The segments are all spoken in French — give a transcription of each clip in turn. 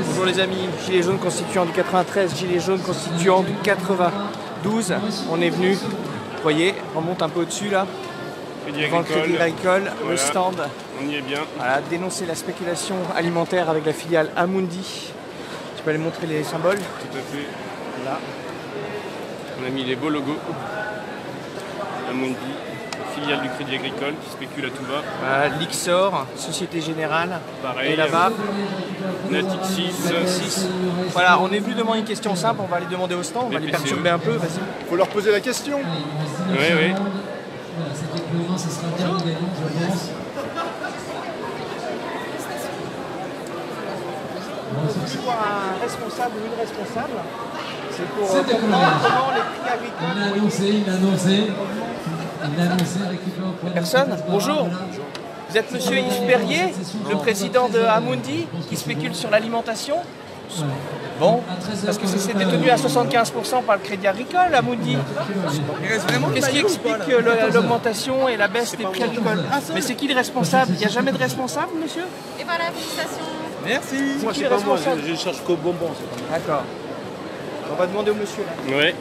Bonjour les amis, Gilets jaunes constituants du 93, Gilets jaunes constituants du 92. On est venu, vous voyez, on monte un peu au-dessus là, devant le Crédit Agricole, voilà, le stand. On y est bien. Voilà, dénoncer la spéculation alimentaire avec la filiale Amundi. Tu peux aller montrer les symboles? Tout à fait. Là. On a mis les beaux logos. Amundi, filiale du Crédit Agricole qui spécule à tout va. Voilà, Lixor, Société Générale. Pareil. Et là-bas, Natixis. Voilà, on est venu demander une question simple, on va aller demander au stand, on va les perturber un peu, vas-y. Faut leur poser la question. Oui, oui. Cette expérience, ce sera bien gagnant, je pense. C'est pour un responsable ou une responsable. C'est pour comprendre comment les prix agricoles. Il a annoncé récupérer. Personne? Bonjour. Vous êtes monsieur Yves Perrier, le président de Amundi, qui spécule sur l'alimentation? Bon, parce que c'est détenu à 75% par le Crédit Agricole, Amundi. Qu'est-ce qui explique l'augmentation et la baisse des prix agricoles? Mais c'est qui le responsable? Il n'y a jamais de responsable, monsieur? Et voilà, félicitations. Merci. Moi, c'est pas moi, je cherche qu'au bonbon. D'accord. On va demander au monsieur là. Ouais.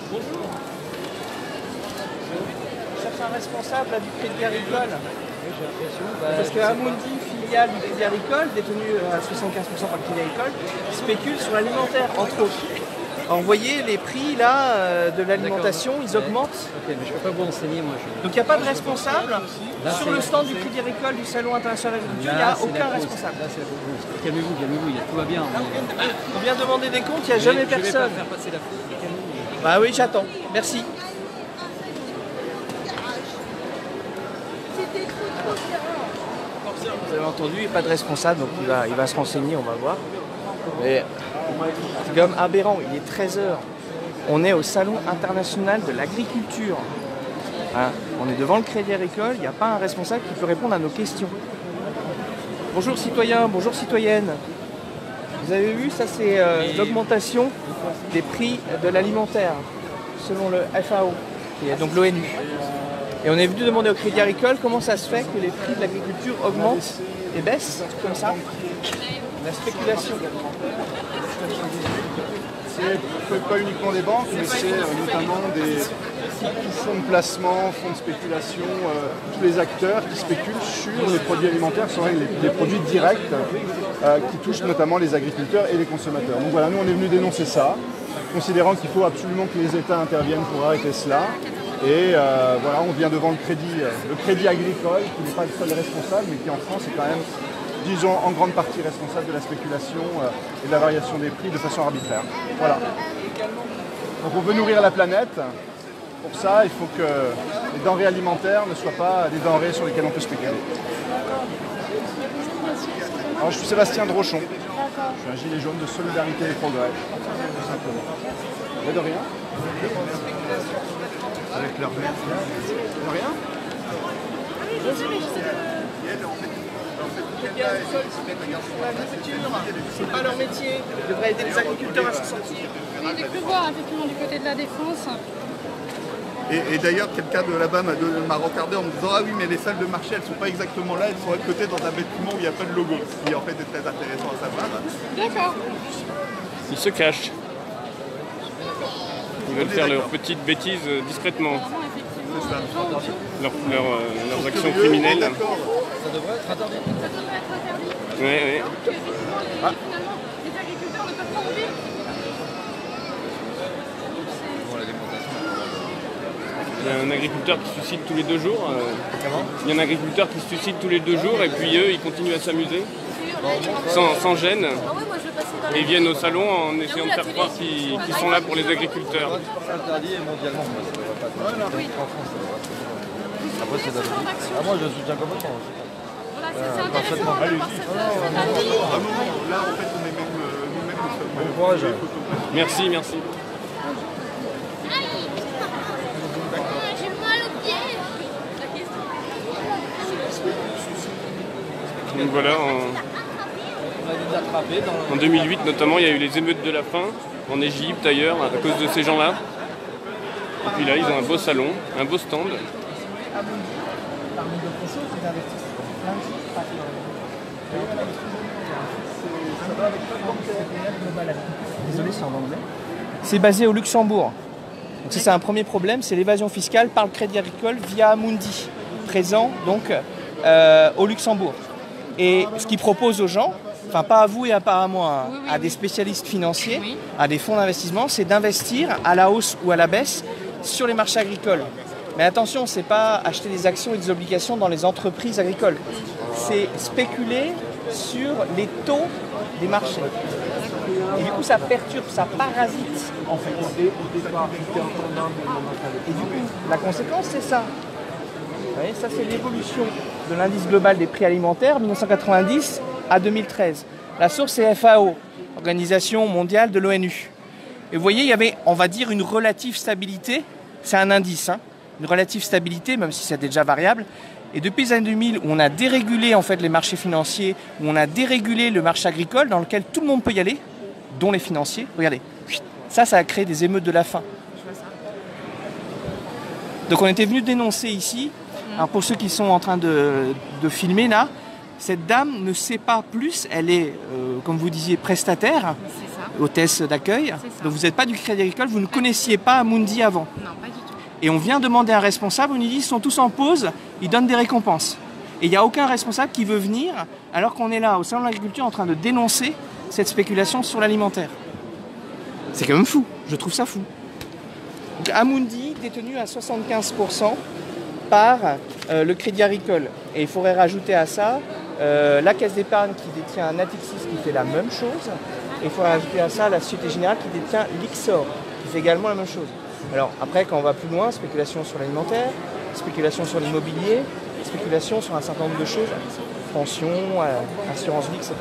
Bonjour. Je cherche un responsable là, du Crédit Agricole. Oui, j'ai l'impression. Parce que Amundi, filiale du Crédit Agricole, détenue à 75% par le Crédit Agricole, spécule sur l'alimentaire, entre autres. Alors, vous voyez, les prix là, de l'alimentation, ils augmentent. Ok, mais je ne peux pas vous enseigner, moi. Donc il n'y a pas de responsable. Sur le stand du Crédit Agricole du Salon international de l'agriculture, il n'y a aucun responsable. Là, c'est la bourse. Calmez-vous, tout va bien. On vient demander des comptes, il n'y a jamais personne. Je ne vais pas faire passer la faute. Calmez-vous. Bah oui, j'attends. Merci. Vous avez entendu, il n'y a pas de responsable, donc il va se renseigner, on va voir. Mais c'est quand même aberrant, il est 13 h. On est au Salon international de l'agriculture. Hein, on est devant le Crédit Agricole, il n'y a pas un responsable qui peut répondre à nos questions. Bonjour citoyens, bonjour citoyennes. Vous avez vu, ça c'est l'augmentation des prix de l'alimentaire, selon le FAO, qui est donc l'ONU. Et on est venu demander au Crédit Agricole comment ça se fait que les prix de l'agriculture augmentent et baissent, comme ça. La spéculation. C'est pas uniquement des banques, mais c'est notamment des fonds de placement, fonds de spéculation, tous les acteurs qui spéculent sur les produits alimentaires, sont des produits directs qui touchent notamment les agriculteurs et les consommateurs. Donc voilà, nous on est venu dénoncer ça, considérant qu'il faut absolument que les États interviennent pour arrêter cela. Et voilà, on vient devant le crédit agricole, qui n'est pas le seul responsable, mais qui en France est quand même, disons, en grande partie responsable de la spéculation et de la variation des prix de façon arbitraire. Voilà. Donc on veut nourrir la planète. Pour ça, il faut que les denrées alimentaires ne soient pas des denrées sur lesquelles on peut spéculer. Alors, je suis Sébastien Drochon. Je suis un gilet jaune de Solidarité et Progrès, tout simplement. Mais de rien. Avec leur verre. De rien. C'est pas leur métier. Ils devraient aider les agriculteurs à s'en sortir. J'ai cru voir effectivement du côté de la Défense. Et d'ailleurs, quelqu'un de là-bas m'a regardé en me disant « Ah oui, mais les salles de marché, elles ne sont pas exactement là, elles sont à côté dans un bâtiment où il n'y a pas de logo. » Ce qui en fait est très intéressant à savoir. D'accord. Ils se cachent. Ils veulent faire leurs petites bêtises discrètement. Leurs actions criminelles. Ça devrait être interdit. Oui, oui. Finalement, les agriculteurs ne peuvent pas rouler. Il y a un agriculteur qui se suicide tous les 2 jours. Il y a un agriculteur qui se suicide tous les 2 jours et puis eux, ils continuent à s'amuser sans gêne. Et ils viennent au salon en essayant de faire croire qu'ils sont là pour les agriculteurs. C'est interdit mondialement. Ça devrait pas être interdit. En France, ça devrait pas. Après, c'est d'habitude. Ah, moi, je soutiens complètement. Voilà, c'est intéressant d'avoir cette Là, en fait, on est même nous-mêmes. Bon courage. Merci, merci. J'ai mal au pied. Donc voilà, en 2008 notamment, il y a eu les émeutes de la faim en Égypte, ailleurs, à cause de ces gens-là. Et puis là, ils ont un beau salon, un beau stand. parmi d'autres choses, ils investissent dans plein de choses, pas que dans Désolé, c'est en anglais. C'est basé au Luxembourg. Donc ça, c'est un premier problème, c'est l'évasion fiscale par le Crédit Agricole via Amundi, présent donc au Luxembourg. Et ce qu'ils proposent aux gens, enfin pas à vous et pas à moi, à des spécialistes financiers, à des fonds d'investissement, c'est d'investir à la hausse ou à la baisse sur les marchés agricoles. Mais attention, c'est pas acheter des actions et des obligations dans les entreprises agricoles. C'est spéculer sur les taux des marchés. Et du coup, ça perturbe, ça parasite, en fait. Et du coup, la conséquence, c'est ça. Vous voyez, ça, c'est l'évolution de l'indice global des prix alimentaires, 1990 à 2013. La source, c'est FAO, Organisation mondiale de l'ONU. Et vous voyez, il y avait, on va dire, une relative stabilité. C'est un indice, hein, une relative stabilité, même si c'était déjà variable. Et depuis les années 2000, où on a dérégulé en fait les marchés financiers, où on a dérégulé le marché agricole, dans lequel tout le monde peut y aller, dont les financiers, regardez, ça a créé des émeutes de la faim. Donc on était venu dénoncer ici, alors pour ceux qui sont en train de filmer là, cette dame ne sait pas plus, elle est, comme vous disiez, prestataire, hôtesse d'accueil, donc vous n'êtes pas du Crédit Agricole, vous ne connaissiez pas Amundi avant. Non, pas du tout. Et on vient demander à un responsable, on lui dit ils sont tous en pause, ils donnent des récompenses. Et il n'y a aucun responsable qui veut venir, alors qu'on est là au Salon de l'Agriculture en train de dénoncer cette spéculation sur l'alimentaire. C'est quand même fou, je trouve ça fou. Donc Amundi, détenu à 75% par le Crédit Agricole. Et il faudrait rajouter à ça la Caisse d'épargne qui détient Natixis qui fait la même chose. Et il faudrait rajouter à ça la Société Générale qui détient Lyxor, qui fait également la même chose. Alors après, quand on va plus loin, spéculation sur l'alimentaire, spéculation sur l'immobilier, spéculation sur un certain nombre de choses, pension, assurance vie, etc.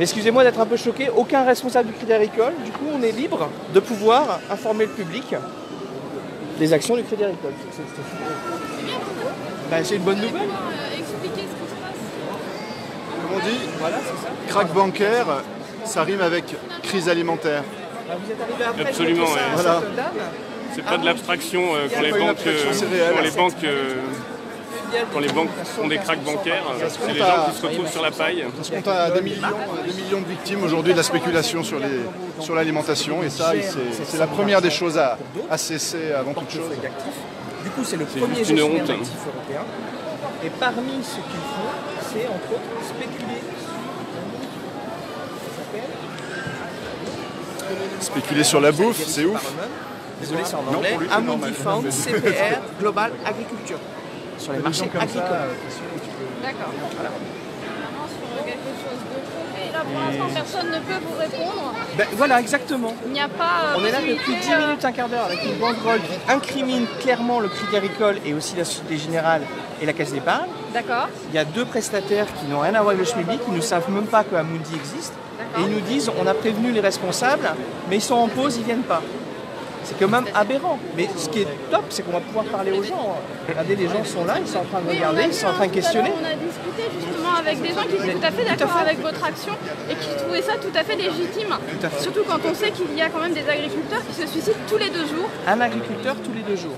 Excusez-moi d'être un peu choqué, aucun responsable du Crédit Agricole, du coup on est libre de pouvoir informer le public des actions du Crédit Agricole. C'est une bonne nouvelle. Expliquer ce qui se passe. Comme on dit, Voilà, c'est ça. crack bancaire, ça rime avec crise alimentaire. Vous êtes arrivé après. Absolument, je ouais. à Voilà. cette dame. C'est pas de l'abstraction quand les pas une banques, abstraction, c'est réel. quand les banques font des cracks bancaires, c'est les gens qui se retrouvent sur la paille. On se compte à des millions de victimes aujourd'hui de la spéculation sur l'alimentation. Et ça, c'est la première des choses à cesser avant toute chose. Du coup, c'est le premier juste une gestionnaire honte. d'actifs européen. Et parmi ce qu'ils font, c'est entre autres spéculer. Spéculer sur la bouffe, c'est ouf. Désolé, c'est en Non, anglais. pour lui, c'est Amundi normal. Fund CPR Global Agriculture. Sur les marchés agricoles. D'accord. Vraiment sur quelque chose de concret. Et là, pour l'instant, personne ne peut vous répondre. Ben, voilà, exactement. Il n'y a pas. On est là possibilité, depuis 10 minutes, un quart d'heure, avec une banderole qui incrimine clairement le Crédit Agricole et aussi la Société Générale et la Caisse d'épargne. D'accord. Il y a deux prestataires qui n'ont rien à voir avec le Schmilblick, qui ne savent même pas que Amundi existe. Et ils nous disent, on a prévenu les responsables, mais ils sont en pause, ils ne viennent pas. C'est quand même aberrant. Mais ce qui est top, c'est qu'on va pouvoir parler aux gens. Regardez, les gens sont là, ils sont en train de regarder, ils sont en train de questionner. On a discuté justement avec des gens qui étaient tout à fait d'accord avec votre action et qui trouvaient ça tout à fait légitime. à fait. Surtout quand on sait qu'il y a quand même des agriculteurs qui se suicident tous les 2 jours. Un agriculteur tous les 2 jours.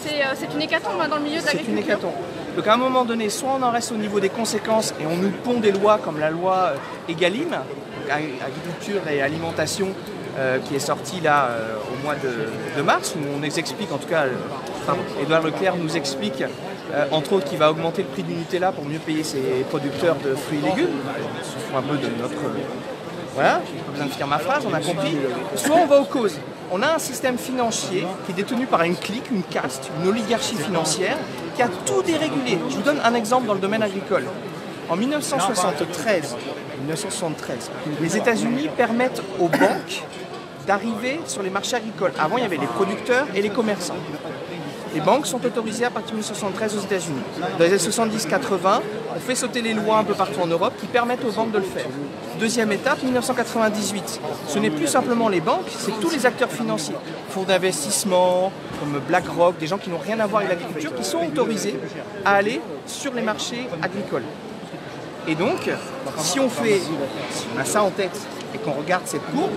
C'est une hécatombe dans le milieu de C'est l'agriculture. une hécatombe. Donc à un moment donné, soit on en reste au niveau des conséquences et on nous pond des lois comme la loi Egalim, donc agriculture et alimentation, qui est sortie là au mois de mars, où on nous explique, en tout cas, Édouard Leclerc nous explique, entre autres, qu'il va augmenter le prix du Nutella pour mieux payer ses producteurs de fruits et légumes. Ce sont un peu de notre... Voilà, j'ai pas besoin de finir ma phrase, on a compris. Soit on va aux causes. On a un système financier qui est détenu par une clique, une caste, une oligarchie financière qui a tout dérégulé. Je vous donne un exemple dans le domaine agricole. En 1973, les États-Unis permettent aux banques d'arriver sur les marchés agricoles. Avant, il y avait les producteurs et les commerçants. Les banques sont autorisées à partir de 1973 aux États-Unis. Dans les années 70-80, on fait sauter les lois un peu partout en Europe qui permettent aux banques de le faire. Deuxième étape, 1998. Ce n'est plus simplement les banques, c'est tous les acteurs financiers. Fonds d'investissement, comme BlackRock, des gens qui n'ont rien à voir avec l'agriculture, qui sont autorisés à aller sur les marchés agricoles. Et donc, si on a ça en tête et qu'on regarde cette courbe,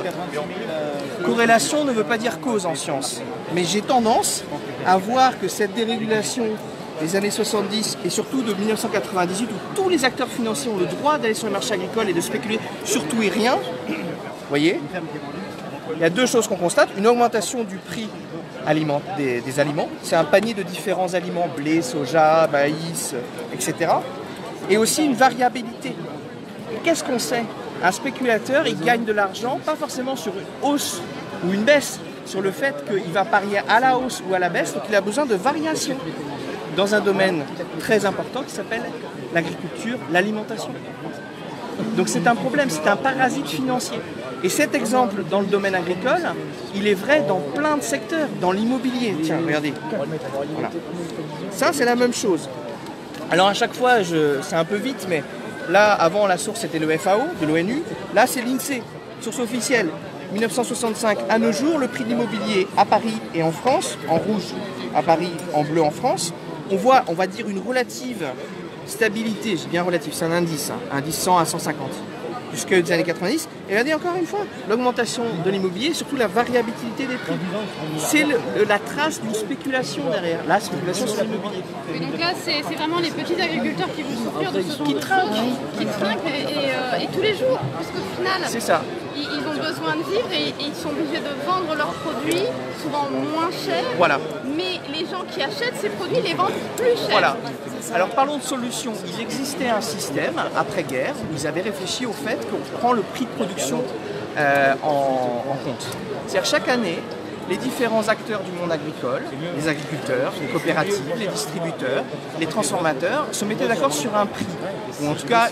corrélation ne veut pas dire cause en science. Mais j'ai tendance à voir que cette dérégulation des années 70 et surtout de 1998 où tous les acteurs financiers ont le droit d'aller sur le marché agricole et de spéculer sur tout et rien, vous voyez, il y a deux choses qu'on constate. Une augmentation du prix des aliments. C'est un panier de différents aliments, blé, soja, maïs, etc. Et aussi une variabilité. Qu'est-ce qu'on sait? Un spéculateur, il gagne de l'argent, pas forcément sur une hausse ou une baisse, sur le fait qu'il va parier à la hausse ou à la baisse, donc il a besoin de variation dans un domaine très important qui s'appelle l'agriculture, l'alimentation. Donc c'est un problème, c'est un parasite financier. Et cet exemple dans le domaine agricole, il est vrai dans plein de secteurs, dans l'immobilier. Tiens, regardez. Voilà. Ça, c'est la même chose. Alors à chaque fois, c'est un peu vite, mais là, avant, la source, c'était le FAO, de l'ONU. Là, c'est l'INSEE, source officielle. 1965 à nos jours, le prix de l'immobilier à Paris et en France, en rouge à Paris, en bleu en France, on voit, on va dire, une relative stabilité, j'ai bien relatif, c'est un indice, hein, indice 100 à 150, jusque les années 90. Et regardez encore une fois, l'augmentation de l'immobilier, surtout la variabilité des prix. C'est la trace d'une spéculation derrière, la spéculation sur l'immobilier. Et donc là, c'est vraiment les petits agriculteurs qui vont souffrir de ce genre de choses, qui trinquent et tous les jours, parce qu'au final, c'est ça. Ils ont besoin de vivre et ils sont obligés de vendre leurs produits, souvent moins chers. Voilà. Mais les gens qui achètent ces produits les vendent plus cher. Voilà. Alors parlons de solutions. Il existait un système après-guerre où ils avaient réfléchi au fait qu'on prend le prix de production en compte. C'est-à-dire chaque année, les différents acteurs du monde agricole, les agriculteurs, les coopératives, les distributeurs, les transformateurs, se mettaient d'accord sur un prix, ou en tout cas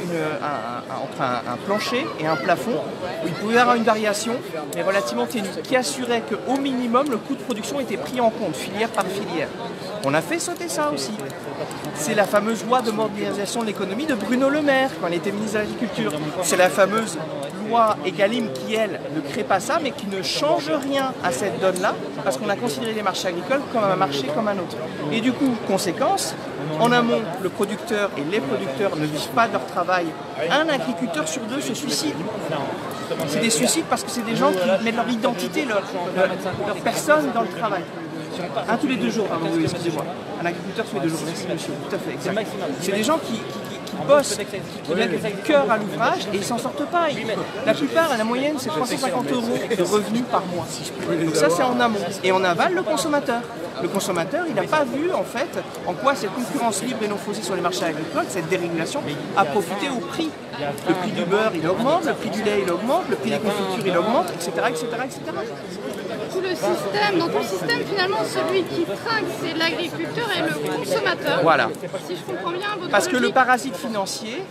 entre un plancher et un plafond, où il pouvait y avoir une variation, mais relativement ténue, qui assurait qu'au minimum, le coût de production était pris en compte, filière par filière. On a fait sauter ça aussi. C'est la fameuse loi de modernisation de l'économie de Bruno Le Maire, quand il était ministre de l'Agriculture. C'est la fameuse loi Egalim qui, elle, ne crée pas ça, mais qui ne change rien à cette donne-là, parce qu'on a considéré les marchés agricoles comme un marché comme un autre. Et du coup, conséquence, en amont, le producteur et les producteurs ne vivent pas de leur travail. Un agriculteur sur deux se suicide. C'est des suicides parce que c'est des gens qui mettent leur identité, leur personne dans le travail. Un tous les 2 jours, pardon, oui, excusez-moi. Un agriculteur tous les 2 jours, merci monsieur, tout à fait, exact. C'est des gens qui bossent, qui mettent du cœur à l'ouvrage et ils ne s'en sortent pas. La plupart, la moyenne, c'est 350 € de revenus par mois. Donc ça, c'est en amont. Et en aval, le consommateur. Le consommateur, il n'a pas vu, en fait, en quoi cette concurrence libre et non faussée sur les marchés agricoles, cette dérégulation, a profité au prix. Le prix du beurre, il augmente, le prix du lait, il augmente, le prix des confitures, il augmente, etc., etc., etc. Tout le système, dans tout le système, finalement, celui qui trinque, c'est l'agriculteur et le consommateur. Voilà. Si je comprends bien votre Parce que logique. le parasite financier,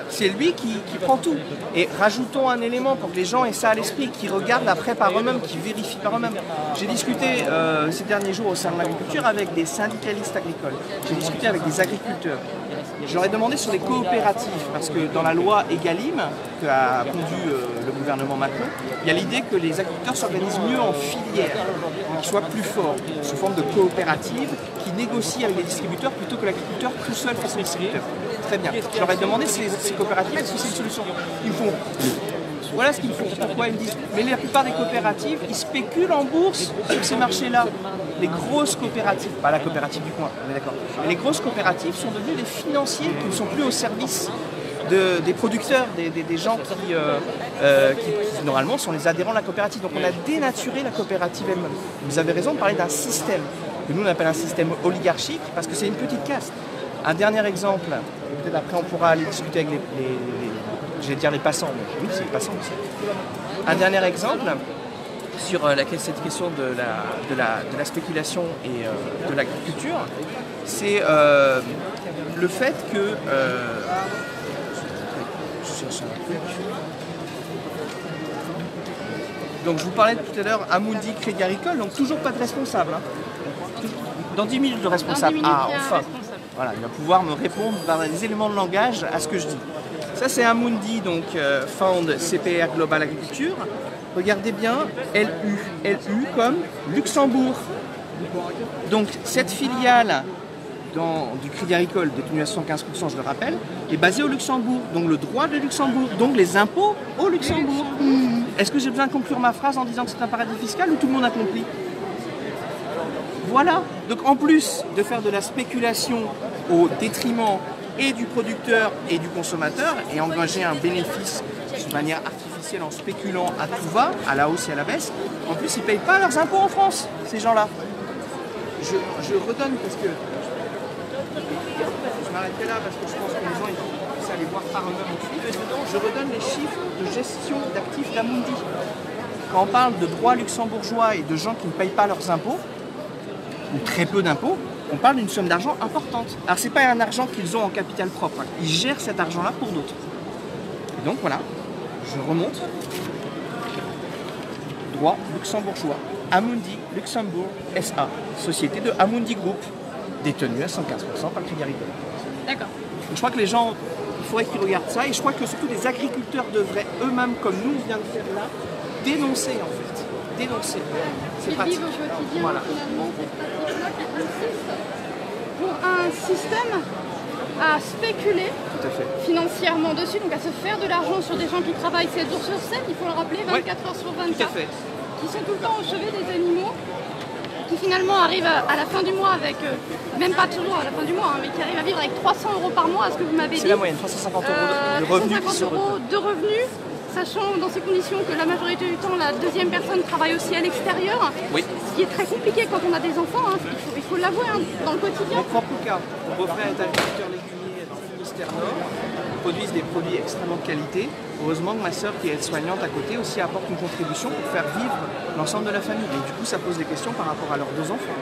c'est lui qui prend tout. Et rajoutons un élément pour que les gens aient ça à l'esprit, qui regardent après par eux-mêmes, qui vérifient par eux-mêmes. J'ai discuté ces derniers jours au sein de l'agriculture avec des syndicalistes agricoles. J'ai discuté avec des agriculteurs. Je leur ai demandé sur les coopératives, parce que dans la loi Egalim, qu'a pondu le gouvernement Macron, il y a l'idée que les agriculteurs s'organisent mieux en filière, qu'ils soient plus forts, sous forme de coopératives, qui négocient avec les distributeurs plutôt que l'agriculteur tout seul face aux distributeurs. Très bien. Je leur ai demandé ces coopératives, est-ce que c'est une solution? Ils me font, voilà ce qu'ils font. Pourquoi ils me disent? Mais la plupart des coopératives, ils spéculent en bourse sur ces marchés-là. Les grosses coopératives, pas la coopérative du coin, on est d'accord, mais les grosses coopératives sont devenues des financiers qui ne sont plus au service des producteurs, des gens qui normalement sont les adhérents de la coopérative. Donc on a dénaturé la coopérative elle-même. Vous avez raison de parler d'un système, que nous on appelle un système oligarchique, parce que c'est une petite caste. Un dernier exemple, peut-être après on pourra aller discuter avec j'allais dire les passants, mais oui c'est les passants aussi. Un dernier exemple, sur cette question de la spéculation et de l'agriculture, c'est le fait que... donc je vous parlais tout à l'heure, Amundi Crédit Agricole, donc toujours pas de responsable. Hein. Dans 10 minutes de responsable. Ah, enfin. Voilà, il va pouvoir me répondre par des éléments de langage à ce que je dis. Ça c'est Amundi, donc Found CPR Global Agriculture. Regardez bien, LU comme Luxembourg. Donc cette filiale du Crédit Agricole, détenue à 75%, je le rappelle, est basée au Luxembourg. Donc le droit de Luxembourg, donc les impôts au Luxembourg. Est-ce que j'ai besoin de conclure ma phrase en disant que c'est un paradis fiscal ou tout le monde a compris? Voilà. Donc en plus de faire de la spéculation au détriment et du producteur et du consommateur et engager un bénéfice de manière artificielle en spéculant à tout va, à la hausse et à la baisse, en plus ils ne payent pas leurs impôts en France, ces gens-là. Je redonne parce que je m'arrêterai là parce que je pense que les gens ils puissent aller voir par eux-mêmes ensuite. Je redonne les chiffres de gestion d'actifs d'Amundi. Quand on parle de droits luxembourgeois et de gens qui ne payent pas leurs impôts, ou très peu d'impôts, on parle d'une somme d'argent importante. Alors c'est pas un argent qu'ils ont en capital propre, hein. Ils gèrent cet argent-là pour d'autres. Et donc voilà, je remonte. Droit luxembourgeois. Amundi Luxembourg SA, société de Amundi Group, détenue à 115% par le Crédit Agricole. D'accord. Je crois que les gens, il faudrait qu'ils regardent ça, et je crois que surtout les agriculteurs devraient eux-mêmes, comme nous on vient de faire là, dénoncer en fait. Dénoncer. C'est Ils pratique. vivent au quotidien Voilà. finalement cette pratique-là qui consiste pour un système à spéculer Tout à fait. financièrement dessus, donc à se faire de l'argent sur des gens qui travaillent 7 jours sur 7, il faut le rappeler, 24 heures sur Tout à 24, fait. qui sont tout le temps au chevet des animaux, qui finalement arrivent à la fin du mois avec, même pas toujours à la fin du mois, hein, mais qui arrivent à vivre avec 300 € par mois, à ce que vous m'avez dit. C'est la moyenne, 350 € de revenus. 350 € de revenus, sachant dans ces conditions que la majorité du temps, la deuxième personne travaille aussi à l'extérieur. Oui. Ce qui est très compliqué quand on a des enfants, hein, il faut l'avouer, hein, dans le quotidien. Mon propre cas, mon beau-frère est agriculteur légumier dans le Finistère Nord. Ils produisent des produits extrêmement de qualité. Heureusement que ma sœur, qui est aide-soignante à côté, aussi apporte une contribution pour faire vivre l'ensemble de la famille. Et du coup, ça pose des questions par rapport à leurs 2 enfants.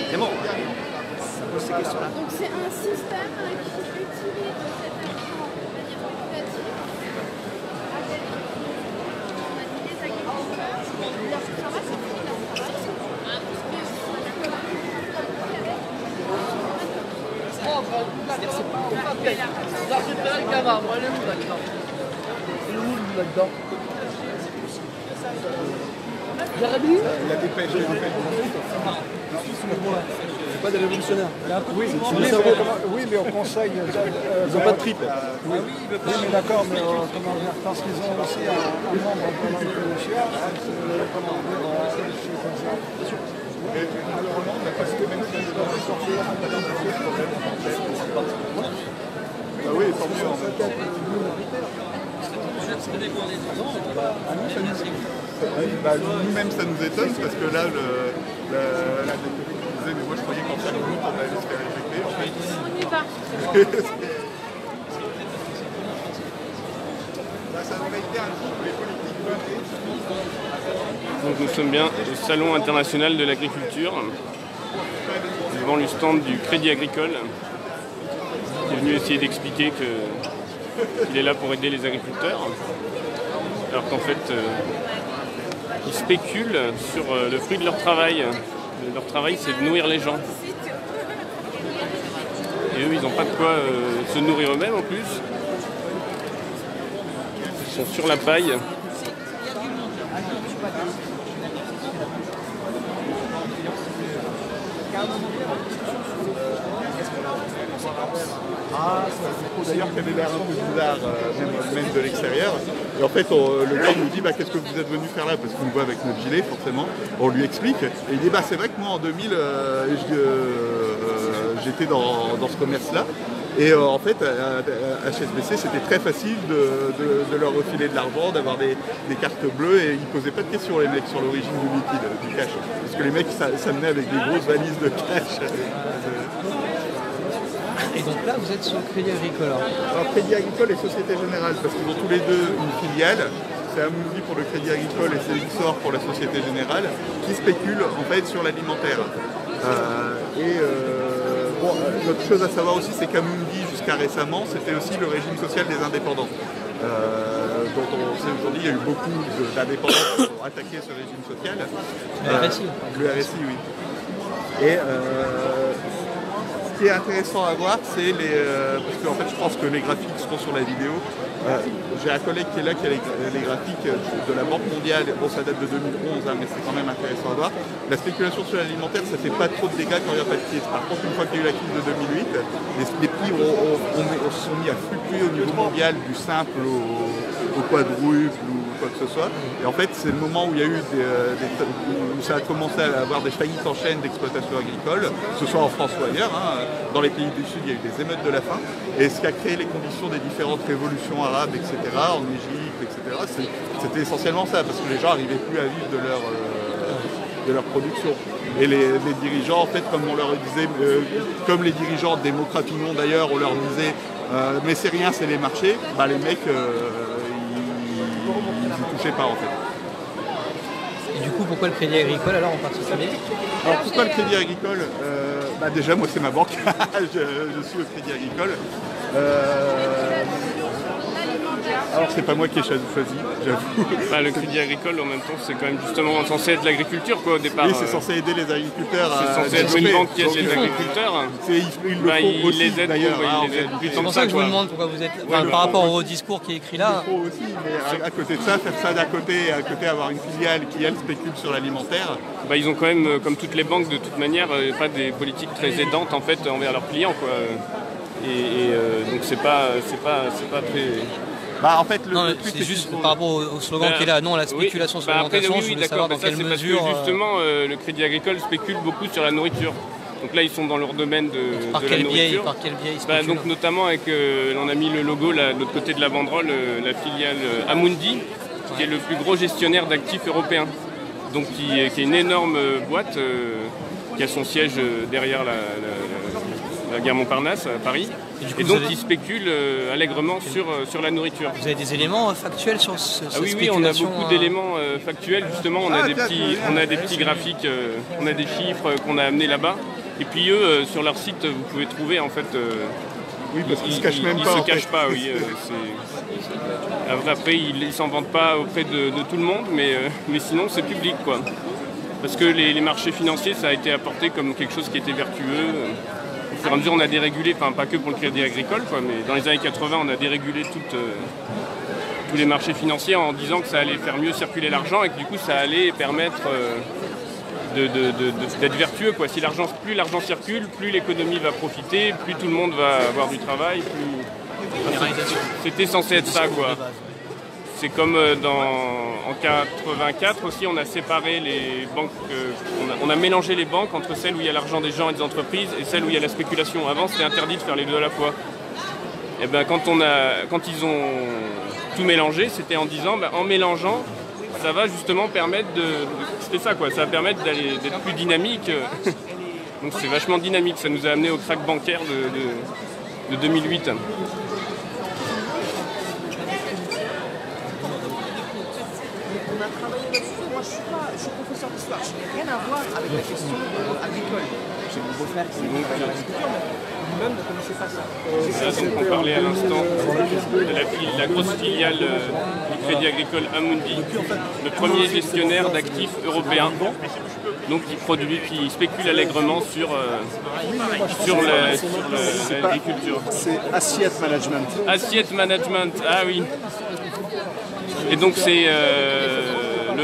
C'est bon, ça pose ces questions-là. Donc c'est un système qui utilise cet argent de manière spéculative avec les agriculteurs, leur travail, c'est fini leur travail. Il y a des pêches, il y a un pêche. C'est pas des révolutionnaires. Oui, mais on conseille. Ils n'ont pas de trip. Oui, mais d'accord, mais parce qu'ils ont aussi un membre pendant une commission, malheureusement, on n'a pas ce même oui, tant mieux. Nous-mêmes, ça nous étonne parce que là, la député disait, mais moi je croyais qu'en 5 minutes, on allait se faire éjecter. En fait, On y va. Ça devrait être bien pour les politiques menées. Donc nous sommes bien au Salon international de l'agriculture, devant le stand du Crédit Agricole, qui est venu essayer d'expliquer qu'il est là pour aider les agriculteurs, alors qu'en fait ils spéculent sur le fruit de leur travail. Leur travail, c'est de nourrir les gens. Et eux, ils n'ont pas de quoi se nourrir eux-mêmes en plus. Ils sont sur la paille. D'ailleurs, qui avait l'air un peu bizarre, même de l'extérieur. Et en fait, le gars il nous dit qu'est-ce que vous êtes venu faire là? Parce qu'on nous voit avec notre gilet, forcément. On lui explique. Et il dit c'est vrai que moi en 2000, j'étais dans ce commerce-là. Et en fait, à HSBC, c'était très facile de leur refiler de l'argent, d'avoir des cartes bleues. Et ils ne posaient pas de questions, les mecs, sur l'origine du liquide, du cash. Parce que les mecs s'amenaient avec des grosses valises de cash. Et donc là, vous êtes sur le Crédit Agricole. Alors Crédit Agricole et Société Générale, parce qu'ils ont tous les deux une filiale. C'est Amundi pour le Crédit Agricole et c'est Luxor pour la Société Générale, qui spéculent en fait sur l'alimentaire. L'autre chose à savoir aussi, c'est qu'Amundi, jusqu'à récemment, c'était aussi le régime social des indépendants. Dont on sait aujourd'hui, il y a eu beaucoup d'indépendants qui ont attaqué ce régime social. Le RSI. Le RSI, oui. Et qui est intéressant à voir, c'est parce qu'en fait je pense que les graphiques seront sur la vidéo. J'ai un collègue qui est là qui a les graphiques de la Banque mondiale. Bon, ça date de 2011, hein, mais c'est quand même intéressant à voir. La spéculation sur l'alimentaire, ça fait pas trop de dégâts quand il n'y a pas de crise. Par contre, une fois qu'il y a eu la crise de 2008, les prix se sont mis à fluctuer au niveau mondial, du simple au quadruple ou quoi que ce soit. Et en fait, c'est le moment où il y a eu où ça a commencé à avoir des faillites en chaîne d'exploitation agricole, que ce soit en France ou ailleurs. Hein. Dans les pays du Sud, il y a eu des émeutes de la faim. Et ce qui a créé les conditions des différentes révolutions arabes, etc., en Égypte, etc., c'était essentiellement ça, parce que les gens n'arrivaient plus à vivre de leur production. Et les dirigeants, en fait, comme on leur disait, comme les dirigeants démocrates ou non d'ailleurs, on leur disait mais c'est rien, c'est les marchés, bah, les mecs, ils n'y touchaient pas en fait. Et du coup, pourquoi le Crédit Agricole alors en particulier? Alors pourquoi le Crédit Agricole bah, déjà, moi c'est ma banque, je suis au Crédit Agricole. Alors c'est pas moi qui ai choisi, j'avoue. Bah, le Crédit Agricole en même temps c'est quand même justement censé être l'agriculture quoi au départ. Oui, c'est censé aider les agriculteurs. C'est censé être une banque qui aide les agriculteurs. Ils les aident d'ailleurs. C'est pour ça que je vous demande pourquoi vous êtes. Par rapport au discours qui est écrit là. Il faut aussi, mais à côté de ça, faire ça d'un côté et à côté avoir une filiale qui elle spécule sur l'alimentaire. Bah, ils ont quand même, comme toutes les banques de toute manière, pas des politiques très aidantes en fait envers leurs clients quoi. Donc c'est pas très. Bah en fait, c'est juste par rapport au slogan qui est là, non à la spéculation sur l'alimentation, je voulais savoir dans quelle mesure... Parce que justement, le Crédit Agricole spécule beaucoup sur la nourriture. Donc là, ils sont dans leur domaine de la nourriture. Par quel biais ils spéculent donc notamment avec, on a mis le logo là, de l'autre côté de la banderole, la filiale Amundi, qui est le plus gros gestionnaire d'actifs européens. Donc qui est une énorme boîte qui a son siège derrière la gare Montparnasse à Paris. Et donc ils spéculent allègrement sur la nourriture. Vous avez des éléments factuels sur cette spéculation? Oui, on a beaucoup d'éléments factuels justement. On a des petits graphiques, on a des chiffres qu'on a amenés là-bas. Et puis eux, sur leur site, vous pouvez trouver en fait. Oui, parce qu'ils se cachent même pas. Ils se cachent pas, oui. Après, ils s'en vantent pas auprès de tout le monde, mais sinon c'est public quoi. Parce que les marchés financiers, ça a été apporté comme quelque chose qui était vertueux. Au fur et à mesure, on a dérégulé, enfin pas que pour le Crédit Agricole, quoi, mais dans les années 80, on a dérégulé tous les marchés financiers en disant que ça allait faire mieux circuler l'argent et que du coup, ça allait permettre d'être vertueux, quoi. Si plus l'argent circule, plus l'économie va profiter, plus tout le monde va avoir du travail. C'était censé être ça, quoi. C'est comme en 84 aussi, on a séparé les banques, on a mélangé les banques entre celles où il y a l'argent des gens et des entreprises et celles où il y a la spéculation. Avant, c'était interdit de faire les deux à la fois. Et ben, quand ils ont tout mélangé, c'était en disant, en mélangeant, ça va justement permettre c'était ça quoi, ça va permettre d'être plus dynamique. Donc c'est vachement dynamique, ça nous a amené au crack bancaire de 2008. On a travaillé là-dessus. Moi, je suis professeur d'histoire. Je n'ai rien à voir avec la question agricole. J'ai mon beau-frère qui est dans l'agriculture, mais lui-même ne connaissait pas ça. Donc on parlait à l'instant de la grosse filiale du Crédit Agricole Amundi, le premier gestionnaire d'actifs européens. Donc qui spécule allègrement sur l'agriculture. C'est Asset Management. Asset Management, ah oui. Et donc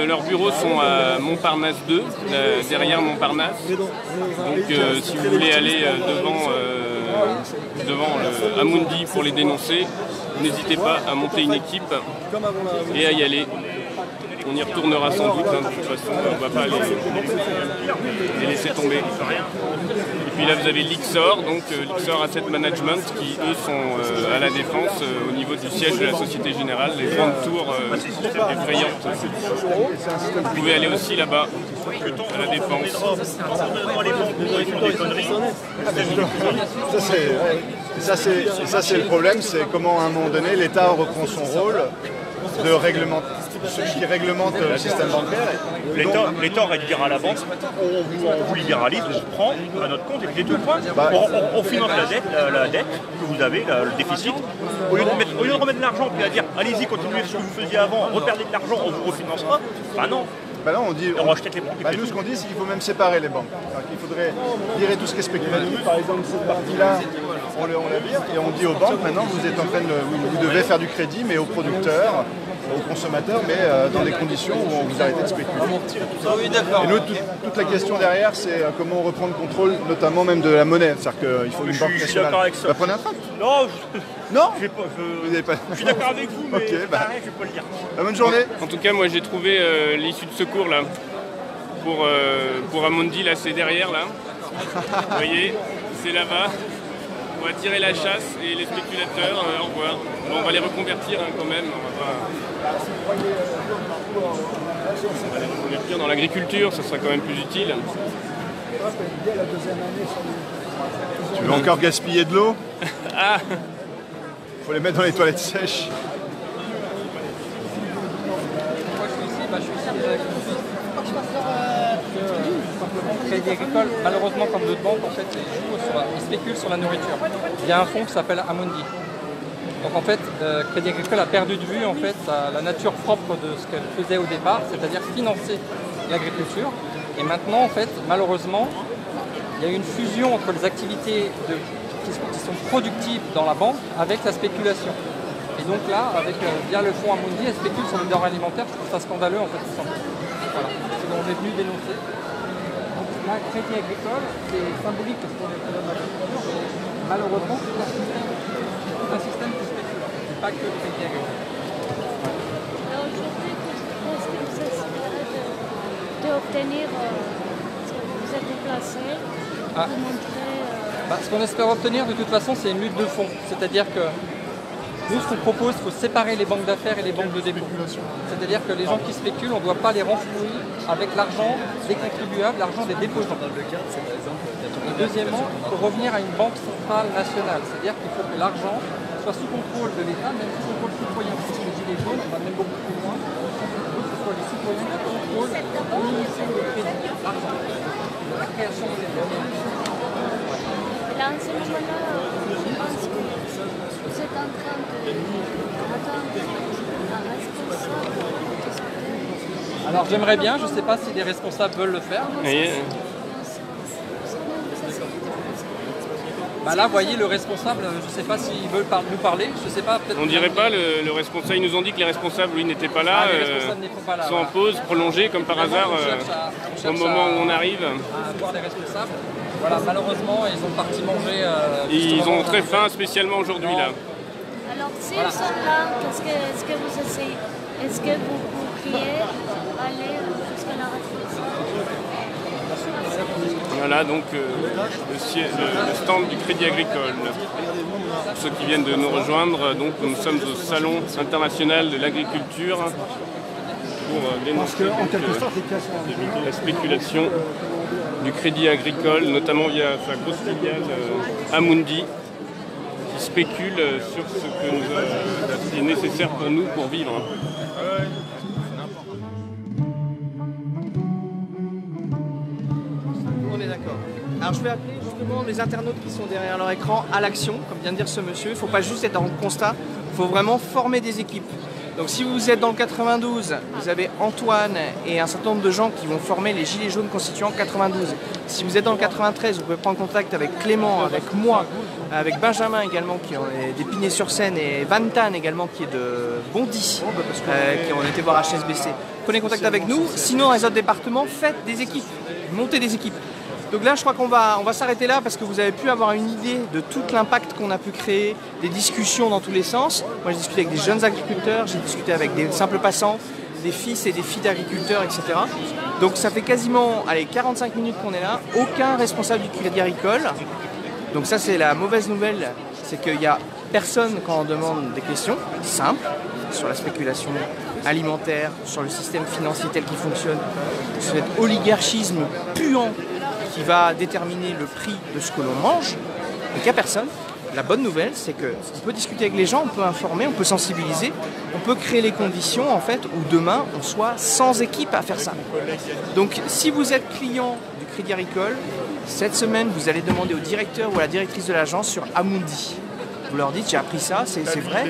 leurs bureaux sont à Montparnasse 2, derrière Montparnasse. Donc si vous voulez aller devant Amundi pour les dénoncer, n'hésitez pas à monter une équipe et à y aller. On y retournera sans doute, de toute façon, on ne va pas les laisser tomber. Et puis là vous avez l'Ixor, donc l'Ixor Asset Management, qui eux sont à la Défense, au niveau du siège de la Société Générale, les grandes tours effrayantes. Vous pouvez aller aussi là-bas, à la Défense. Ça c'est le problème, c'est comment à un moment donné l'État reprend son rôle de réglementer. Qui réglemente le système bancaire. L'État aurait dû dire à la banque, on vous libéralise, on vous prend à notre compte et puis tout. On finance la dette que vous avez, le déficit. Au lieu de remettre de l'argent puis à dire allez-y, continuez ce que vous faisiez avant, reperdez de l'argent, on vous refinancera. Ben non, Bah là, on dit, on rachète les banques. Nous, ce qu'on dit, c'est qu'il faut même séparer les banques. Il faudrait virer tout ce qui est spéculatif. Par exemple, cette partie-là, on la vire et on dit aux banques, maintenant, vous êtes en train vous devez faire du crédit, mais aux producteurs, aux consommateurs, mais dans des conditions où on vous arrête de spéculer. Oui, d'accord. Et nous, toute la question derrière, c'est comment on reprend le contrôle, notamment même de la monnaie. C'est-à-dire qu'il faut une banque nationale. Je suis d'accord avec ça. Bah, prenez un tract. Non, non, vous n'avez pas. Je suis d'accord avec vous, mais okay, bah. je ne vais pas le dire. Bonne journée. En tout cas, moi j'ai trouvé l'issue de secours là. Pour Amundi, là c'est derrière là. Vous voyez, c'est là-bas. On va tirer la chasse et les spéculateurs, au revoir. Bon, on va les reconvertir quand même. On va les reconvertir dans l'agriculture, ça sera quand même plus utile. Tu veux encore gaspiller de l'eau? Ah, faut les mettre dans les toilettes sèches. Crédit Agricole, malheureusement comme d'autres banques, en fait, ils spéculent sur la nourriture. Il y a un fonds qui s'appelle Amundi. Donc en fait, Crédit Agricole a perdu de vue en fait la nature propre de ce qu'elle faisait au départ, c'est-à-dire financer l'agriculture. Et maintenant, en fait, malheureusement, il y a eu une fusion entre les activités qui sont productives dans la banque avec la spéculation. Et donc là, via le fonds Amundi, elle spécule sur les denrées alimentaires, je trouve ça scandaleux en fait, tout simplement. Voilà, c'est ce qu'on est venu dénoncer. Donc là, Crédit Agricole, c'est symbolique parce qu'on est très dans l'agriculture, mais malheureusement, c'est tout un système qui spécule, c'est pas que le Crédit Agricole. Alors aujourd'hui, qu'est-ce que vous essayez d'obtenir ce que vous êtes déplacé pour montrer Ce qu'on espère obtenir de toute façon, c'est une lutte de fond, c'est-à-dire que nous, ce qu'on propose, il faut séparer les banques d'affaires et les banques de dépôt. C'est-à-dire que les gens qui spéculent, on ne doit pas les renflouer avec l'argent des contribuables, l'argent des déposants. Et deuxièmement, il faut revenir à une banque centrale nationale. C'est-à-dire qu'il faut que l'argent soit sous contrôle de l'État, même sous contrôle citoyen. Parce que les gilets jaunes, on va même beaucoup plus loin. Il faut que ce soit les citoyens qui contrôlent l'unité de crédit, l'argent, la création de l'économie. Là, en ce moment-là, je pense que vous êtes en train d'attendre un responsable. Alors j'aimerais bien, je ne sais pas si les responsables veulent le faire. Là, vous voyez, le responsable, je ne sais pas s'ils veulent nous parler. Je sais pas, on dirait pas, le responsable, ils nous ont dit que les responsables, lui, n'étaient pas là. Pas sont en pause, prolongés, comme par hasard, au moment où on arrive. À voir les responsables. Voilà, malheureusement, ils ont parti manger. Ils ont très faim, spécialement aujourd'hui là. Alors, si ils sont là, qu'est-ce que vous essayez? Est-ce que vous pourriez aller jusqu'à la responsable? Voilà donc le stand du Crédit Agricole. Pour ceux qui viennent de nous rejoindre, donc nous sommes au Salon international de l'agriculture pour dénoncer la spéculation du Crédit Agricole, notamment via sa grosse filiale Amundi, qui spécule sur ce qui est nécessaire pour nous pour vivre. On est d'accord. Alors je vais appeler justement les internautes qui sont derrière leur écran à l'action, comme vient de dire ce monsieur. Il ne faut pas juste être dans le constat, il faut vraiment former des équipes. Donc si vous êtes dans le 92, vous avez Antoine et un certain nombre de gens qui vont former les Gilets jaunes constituants 92. Si vous êtes dans le 93, vous pouvez prendre contact avec Clément, avec moi, avec Benjamin également qui est d'Épinay-sur-Seine et Van Tan également qui est de Bondy, qui ont été voir HSBC. Prenez contact avec nous, sinon dans les autres départements, faites des équipes, montez des équipes. Donc là, je crois qu'on va s'arrêter là parce que vous avez pu avoir une idée de tout l'impact qu'on a pu créer, des discussions dans tous les sens. Moi, j'ai discuté avec des jeunes agriculteurs, j'ai discuté avec des simples passants, des fils et des filles d'agriculteurs, etc. Donc ça fait quasiment 45 minutes qu'on est là, aucun responsable du Crédit Agricole. Donc ça, c'est la mauvaise nouvelle, c'est qu'il n'y a personne quand on demande des questions simples sur la spéculation alimentaire, sur le système financier tel qu'il fonctionne, sur cet oligarchisme puant qui va déterminer le prix de ce que l'on mange, et qu'il n'y a personne. La bonne nouvelle, c'est qu'on peut discuter avec les gens, on peut informer, on peut sensibiliser, on peut créer les conditions en fait où demain on soit sans équipe à faire ça. Donc si vous êtes client du Crédit Agricole, cette semaine vous allez demander au directeur ou à la directrice de l'agence sur Amundi. Vous leur dites j'ai appris ça, c'est vrai,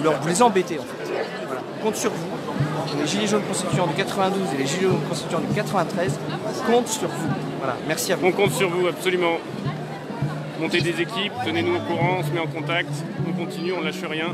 vous les embêtez en fait. Voilà. On compte sur vous. les Gilets jaunes constituants du 92 et les Gilets jaunes constituants du 93 comptent sur vous. Voilà, merci à vous. On compte sur vous, absolument. Montez des équipes, tenez-nous au courant, on se met en contact, on continue, on lâche rien.